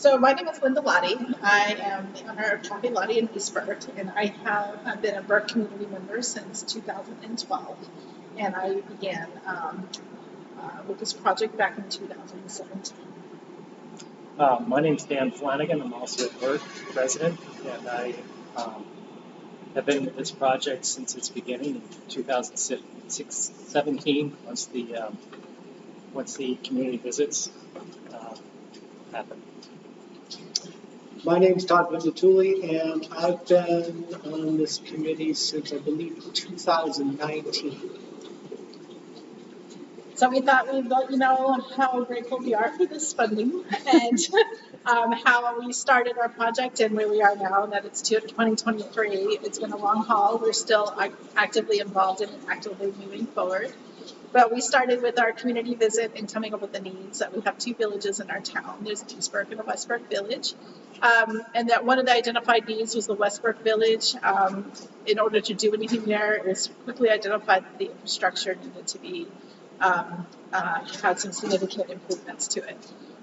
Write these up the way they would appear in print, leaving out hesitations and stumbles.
So my name is Linda Lottie. I am the owner of Coffee Lottie in East Burke, and I've been a Burke community member since 2012. And I began with this project back in 2017. My name's Dan Flanagan. I'm also a Burke resident, and I have been with this project since its beginning in 2017, once the community visits happened. My name's Todd Vindatuli, and I've been on this committee since, I believe, 2019. So we thought we'd let you know how grateful we are for this funding and how we started our project and where we are now, that it's 2023. It's been a long haul. We're still actively involved and actively moving forward. But we started with our community visit and coming up with the needs. That we have two villages in our town. There's East Burke and a West Burke Village. And that one of the identified needs was the West Burke Village. In order to do anything there, it was quickly identified that the infrastructure needed to be had some significant improvements to it.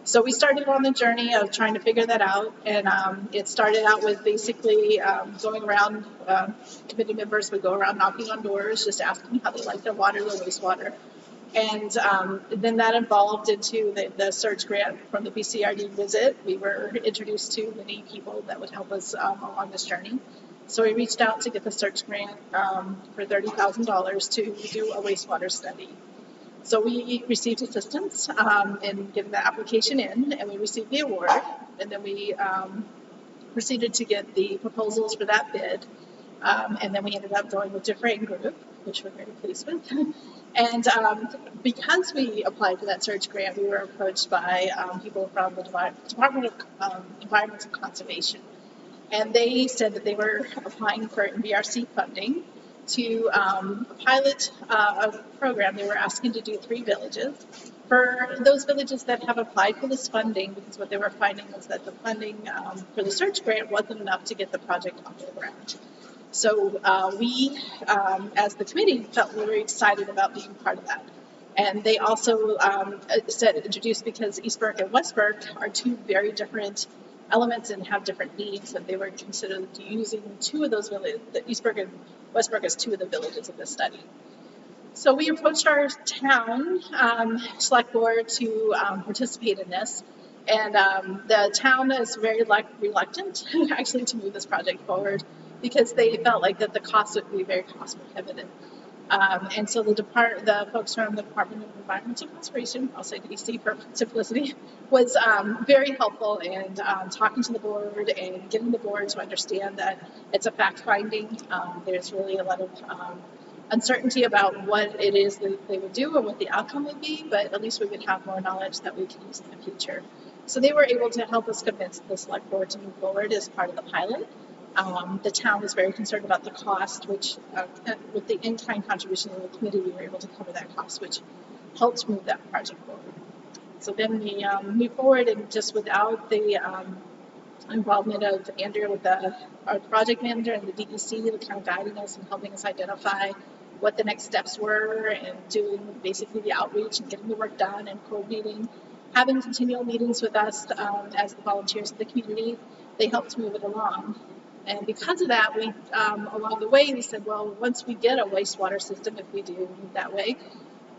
So we started on the journey of trying to figure that out, and it started out with basically going around, committee members would go around knocking on doors, just asking how they like their water, their wastewater. And then that evolved into the search grant from the BCRD visit. We were introduced to many people that would help us along this journey. So we reached out to get the search grant for $30,000 to do a wastewater study. So we received assistance in getting the application in, and we received the award. And then we proceeded to get the proposals for that bid. And then we ended up going with Deliverable Group, which we're very pleased with. And because we applied for that search grant, we were approached by people from the Department of Environmental Conservation. And they said that they were applying for NBRC funding to pilot a program. They were asking to do 3 villages. For those villages that have applied for this funding, because what they were finding was that the funding for the search grant wasn't enough to get the project off the ground. So we, as the committee, felt very excited about being part of that. And they also introduced, because East Burke and West Burke are 2 very different elements and have different needs, that they were considered using 2 of those villages. East Burke and West Burke as 2 of the villages of this study. So we approached our town select board to participate in this. And the town is very reluctant actually to move this project forward, because they felt like that the cost would be very cost prohibitive. And so the folks from the Department of Environmental Conservation, I'll say DC for simplicity, was very helpful in talking to the board and getting the board to understand that it's a fact finding. There's really a lot of uncertainty about what it is that they would do and what the outcome would be, but at least we would have more knowledge that we can use in the future. So they were able to help us convince the select board to move forward as part of the pilot. The town was very concerned about the cost, which with the in-kind contribution of the committee, we were able to cover that cost, which helped move that project forward. So then we moved forward, and just without the involvement of Andrea with our project manager and the DEC, kind of guiding us and helping us identify what the next steps were, and doing basically the outreach and getting the work done and coordinating, having continual meetings with us as the volunteers of the community, they helped move it along. And because of that, we, along the way, we said, well, once we get a wastewater system, if we do move that way,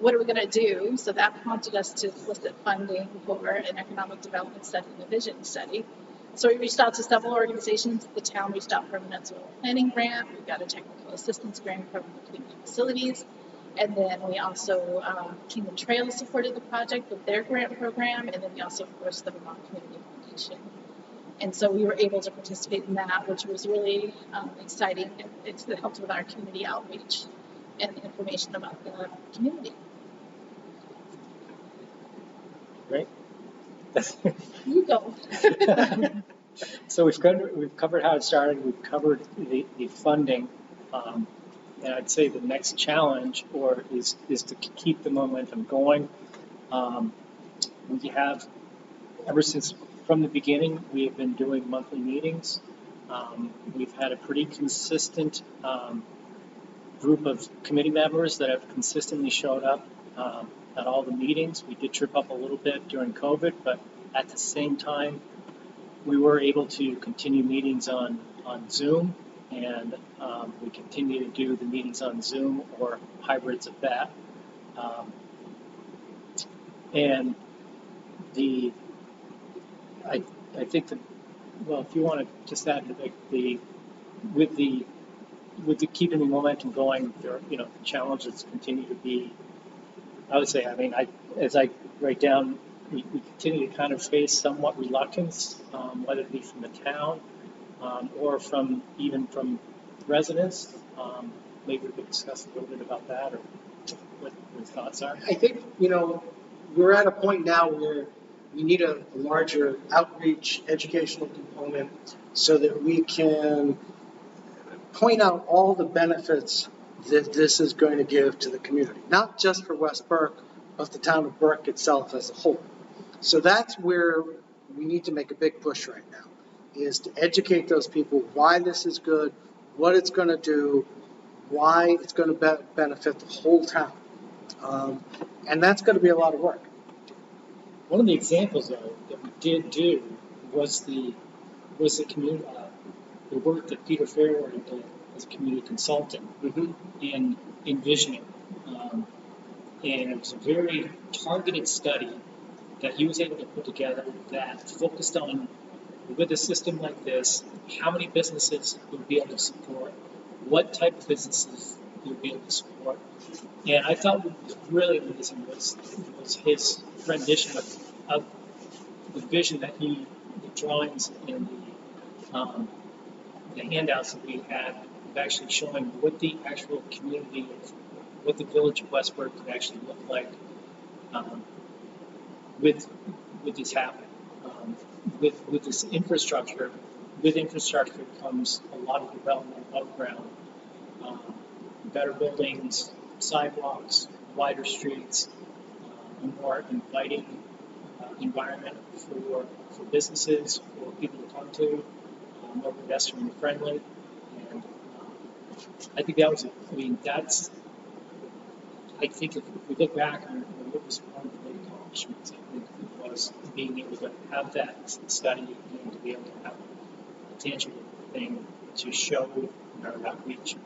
what are we going to do? So that prompted us to solicit funding for an economic development study and a vision study. So we reached out to several organizations. The town reached out for a municipal planning grant. We got a technical assistance grant from the community facilities. And then we also, Kingdom Trails supported the project with their grant program. And then we also, of course, the Vermont Community Foundation. And so we were able to participate in that, which was really exciting. It helped with our community outreach and information about the community. Great. You go. So we've covered how it started. We've covered the funding, and I'd say the next challenge is to keep the momentum going. We have, ever since from the beginning, we have been doing monthly meetings. We've had a pretty consistent group of committee members that have consistently showed up at all the meetings. We did trip up a little bit during COVID, but at the same time, we were able to continue meetings on Zoom, and we continue to do the meetings on Zoom or hybrids of that. And I think that, well, if you want to just add with the keeping the momentum going, there, the challenges continue to be, I would say, as I write down, we continue to kind of face somewhat reluctance, whether it be from the town or even from residents. Maybe we could discuss a little bit about that, or what your thoughts are. I think, we're at a point now where we need a larger outreach educational component so that we can point out all the benefits that this is going to give to the community, not just for West Burke, but the town of Burke itself as a whole. So that's where we need to make a big push right now, is to educate those people why this is good, what it's going to do, why it's going to benefit the whole town. And that's going to be a lot of work. One of the examples, though, that we did do was the community, the work that Peter Fairwater did as a community consultant in envisioning. And it was a very targeted study that he was able to put together that focused on, with a system like this, how many businesses you would be able to support, what type of businesses you would be able to support. And I thought what was really amazing was his rendition of the vision that the drawings and the handouts that we had, of actually showing what the actual community, what the village of West Burke could actually look like with this happening. With this infrastructure, with infrastructure comes a lot of development above ground, better buildings, sidewalks, wider streets, a more inviting environment for businesses, for people to come to, more pedestrian friendly. And I think that was, I think if we look back on what was one of the big accomplishments, I think it was being able to have that study and to be able to have a tangible thing to show in our outreach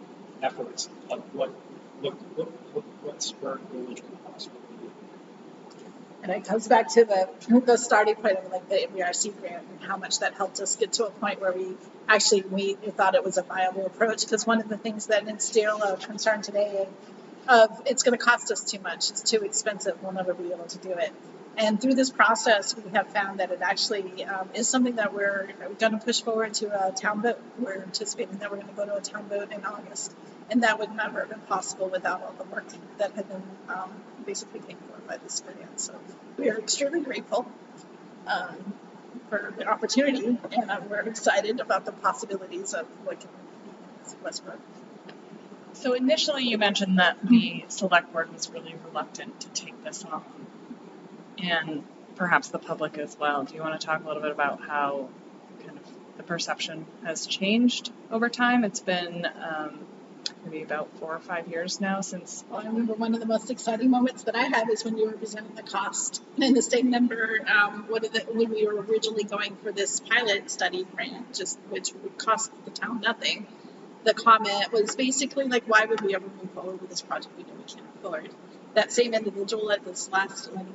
efforts of what Burke Village could possibly do. And it comes back to the starting point of like the NBRC grant and how much that helped us get to a point where we thought it was a viable approach. Because one of the things that is still a concern today of it's going to cost us too much, it's too expensive, we'll never be able to do it. And through this process, we have found that it actually is something that we're going to push forward to a town vote. We're anticipating that we're going to go to a town vote in August. And that would never have been possible without all the work that had been basically paid for by this grant. So we are extremely grateful for the opportunity, and we're excited about the possibilities of what can be West Burke. So initially you mentioned that the select board was really reluctant to take this on, and perhaps the public as well. Do you want to talk a little bit about how kind of the perception has changed over time? It's been maybe about 4 or 5 years now since. Well, I remember one of the most exciting moments that I had is when you were presenting the cost. And the state member, when we were originally going for this pilot study grant, which would cost the town nothing, the comment was basically like, why would we ever move forward with this project? We know we can't afford. That same individual at this last, when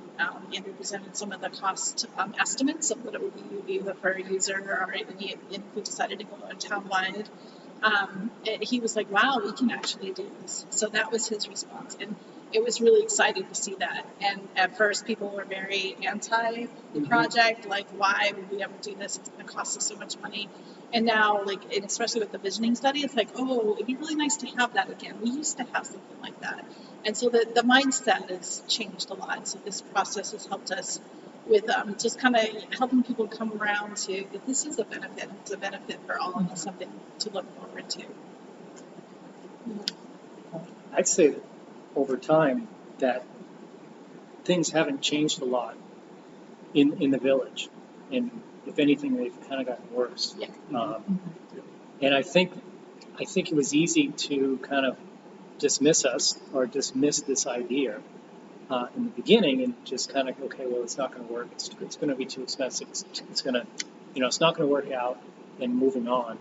Andrew presented some of the cost estimates of what it would be either per user or if we decided to go on town-wide, he was like, wow, we can actually do this. So that was his response. And it was really exciting to see that. And at first, people were very anti the project, like, why would we ever do this? It's going to cost us so much money. And now, and especially with the visioning study, it's like, oh, it'd be really nice to have that again. We used to have something like that. And so the mindset has changed a lot. So this process has helped us with just kind of helping people come around to that this is a benefit. It's a benefit for all and it's something to look forward to. I'd say that over time that things haven't changed a lot in the village. And if anything, they've kind of gotten worse. Yeah. And I think it was easy to kind of dismiss us or dismiss this idea in the beginning and just kind of, okay, well, it's not going to work. It's going to be too expensive. It's going to it's not going to work out and moving on.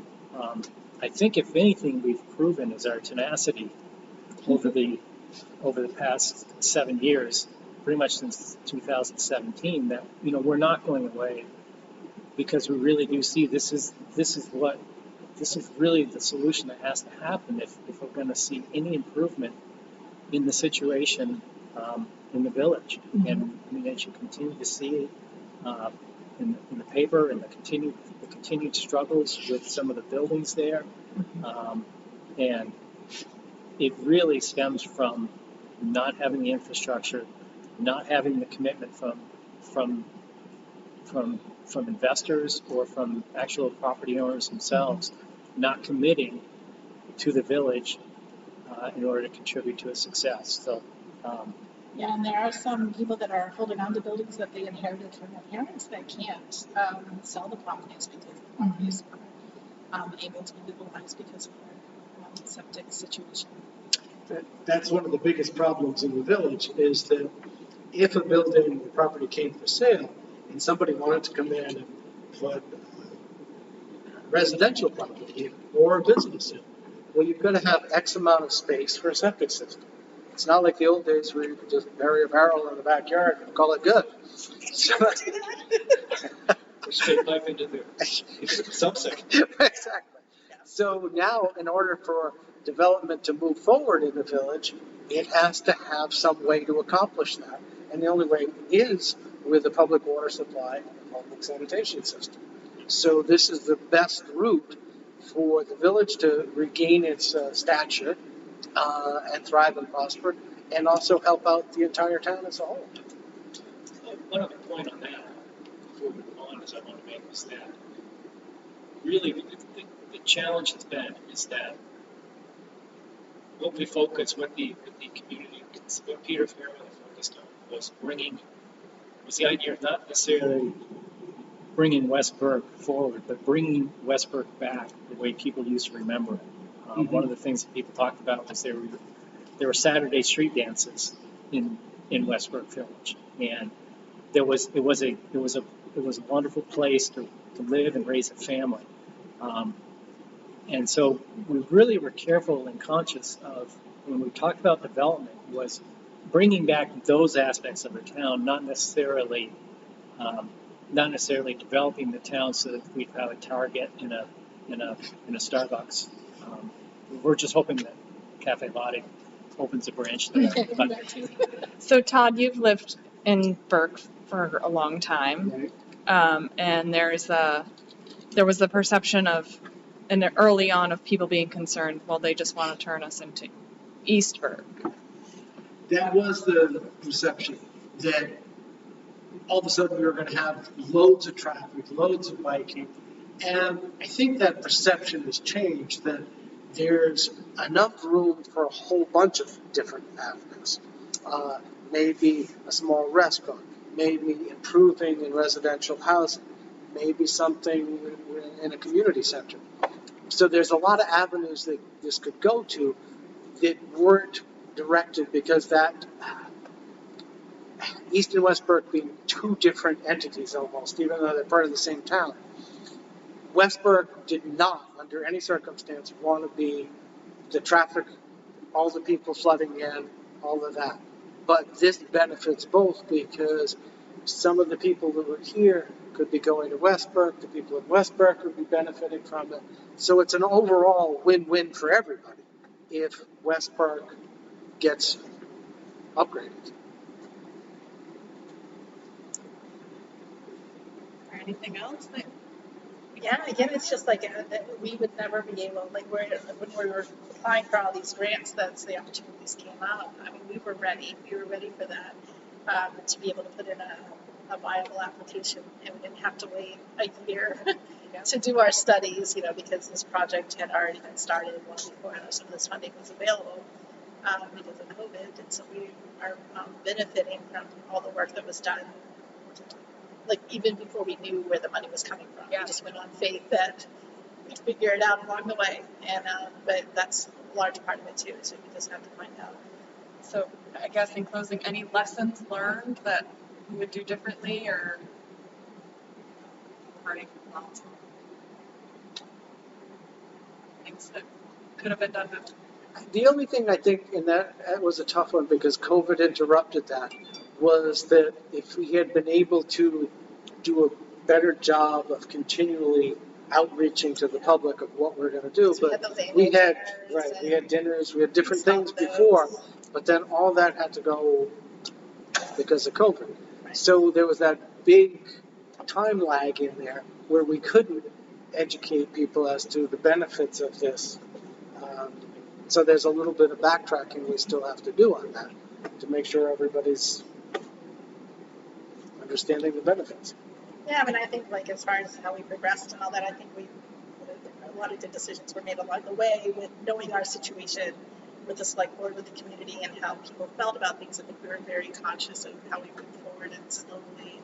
I think if anything we've proven is our tenacity over the past 7 years, pretty much since 2017, that we're not going away, because we really do see this is really the solution that has to happen if we're going to see any improvement in the situation in the village. Mm-hmm. And I mean, as you continue to see in the paper, and the continued struggles with some of the buildings there, and it really stems from not having the infrastructure, not having the commitment from investors or from actual property owners themselves, not committing to the village in order to contribute to its success. So. Yeah, and there are some people that are holding on to buildings that they inherited from their parents that can't sell the properties because the properties are able to be utilized because of their septic situation. That's one of the biggest problems in the village, is that if a building or property came for sale and somebody wanted to come in and put residential property in or a business in, well, you've got to have X amount of space for a septic system. It's not like the old days where you could just bury a barrel in the backyard and call it good. So, Straight life into the subsection. exactly. So now, in order for development to move forward in the village, it has to have some way to accomplish that. And the only way is with a public water supply and public sanitation system. So this is the best route for the village to regain its stature and thrive and prosper, and also help out the entire town as a whole. One other point on that, before we move on, is I want to make is that really the challenge has been is that what we focused, what the community, what Peter Fairweather focused on was the idea of not necessarily bringing West Burke forward, but bringing West Burke back the way people used to remember it. One of the things that people talked about was there were Saturday street dances in West Burke Village, and it was a wonderful place to live and raise a family. And so we really were careful and conscious of, when we talked about development, was bringing back those aspects of the town, not necessarily developing the town so that we'd have a Target in a Starbucks. We're just hoping that Cafe Latte opens a branch there. But, So Todd, you've lived in Burke for a long time, and there was the perception of, and early on, of people being concerned, well, they just want to turn us into East Burke. That was the perception, that all of a sudden we were going to have loads of traffic, loads of biking. And I think that perception has changed, that there's enough room for a whole bunch of different avenues. Maybe a small restaurant, maybe improving in residential housing, maybe something in a community center. So there's a lot of avenues that this could go to that weren't directed, because that East and West Burke being two different entities almost, even though they're part of the same town. West Burke did not, under any circumstance, want to be the traffic, all the people flooding in, all of that. But this benefits both, because some of the people that were here could be going to West Burke, the people in West Burke would be benefiting from it. So it's an overall win-win for everybody if West Burke gets upgraded. Or anything else? Yeah, again, it's just like we would never be able, like when we were applying for all these grants, that's the opportunities came out. I mean, we were ready for that, to be able to put in a viable application, and we didn't have to wait a year to do our studies, because this project had already been started long before some of this funding was available because of COVID, and so we are benefiting from all the work that was done. Like even before we knew where the money was coming from, we just went on faith that we'd figure it out along the way. And but that's a large part of it too, so we just have to find out. So I guess in closing, any lessons learned that you would do differently, or? hurting lots of things that could have been done better. The only thing I think, and that was a tough one because COVID interrupted that, was that if we had been able to do a better job of continually outreaching to the public of what we're going to do, So we but had those annual we had, dinners right, we and had dinners, we had different stopped things those. before, but then all that had to go because of COVID. Right. So there was that big time lag in there where we couldn't educate people as to the benefits of this. So there's a little bit of backtracking we still have to do on that to make sure everybody's understanding the benefits. Yeah, I mean, I think like as far as how we progressed and all that, I think a lot of good decisions were made along the way with knowing our situation with the select board, with the community, and how people felt about things. I think we were very conscious of how we moved forward and slowly,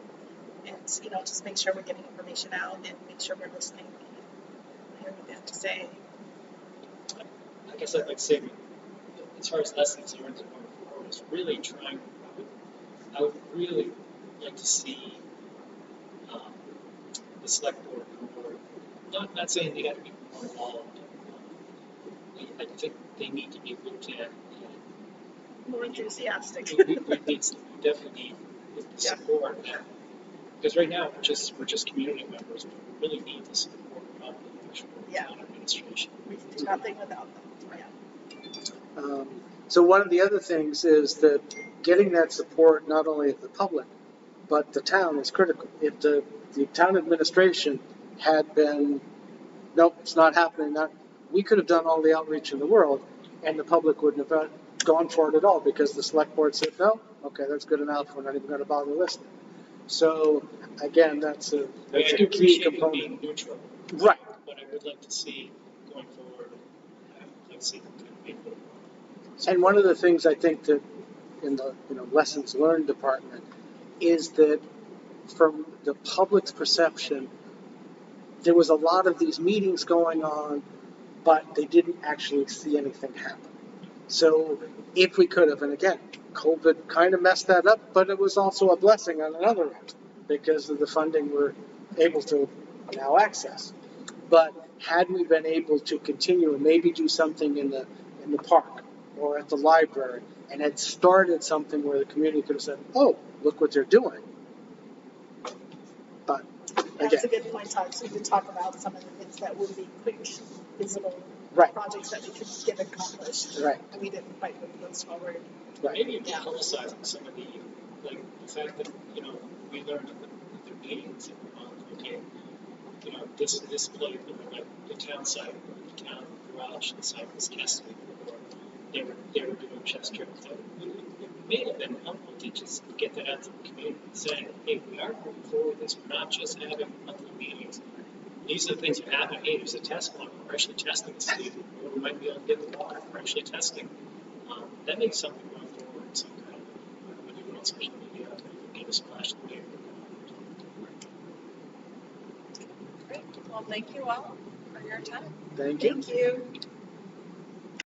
and just make sure we're getting information out and make sure we're listening and hearing what they have to say. I guess I'd like to say, as far as lessons learned going forward, is really trying, I would really like to see the select board more, not saying they got to be more involved. I think they need to be looked at. More enthusiastic. We definitely need the support. Because right now, we're just community members, but we really need the support of the actual town administration. We can do nothing without them. Yeah. So one of the other things is that getting that support not only of the public, but the town is critical. If the town administration had been, nope, it's not happening, we could have done all the outreach in the world and the public wouldn't have gone for it at all because the select board said, no, okay, that's good enough, we're not even going to bother listening. So again, that's a key component. Being neutral. Right. But I would like to see going forward, I would like to see them kind of make it. And one of the things I think that in the lessons learned department is that from the public's perception, there was a lot of these meetings going on, but they didn't actually see anything happen. So if we could have, and again, COVID kind of messed that up, but it was also a blessing on another end because of the funding we're able to now access. But had we been able to continue and maybe do something in the park or at the library and had started something where the community could have said, oh, look what they're doing. But again, That's a good point, Todd. So we could talk about some of the things that would be quick, visible projects that we could get accomplished. Right. And we didn't quite move those forward. Maybe publicizing some of the, like the fact that, we learned at the meetings, okay, this place, like the town site, the town garage, the site was tested, or they were doing chest trips. So it may have been helpful to just get that out to the community, saying, hey, we are moving forward with this. We're not just having monthly meetings. These are the things that happen. Hey, there's a test one. We're actually testing this season. We might be able to get the water. We're actually testing. That makes something going forward. Some kind of, when you're on social media, get a splash in the paper. Great. Well, thank you all for your time. thank you. Thank you.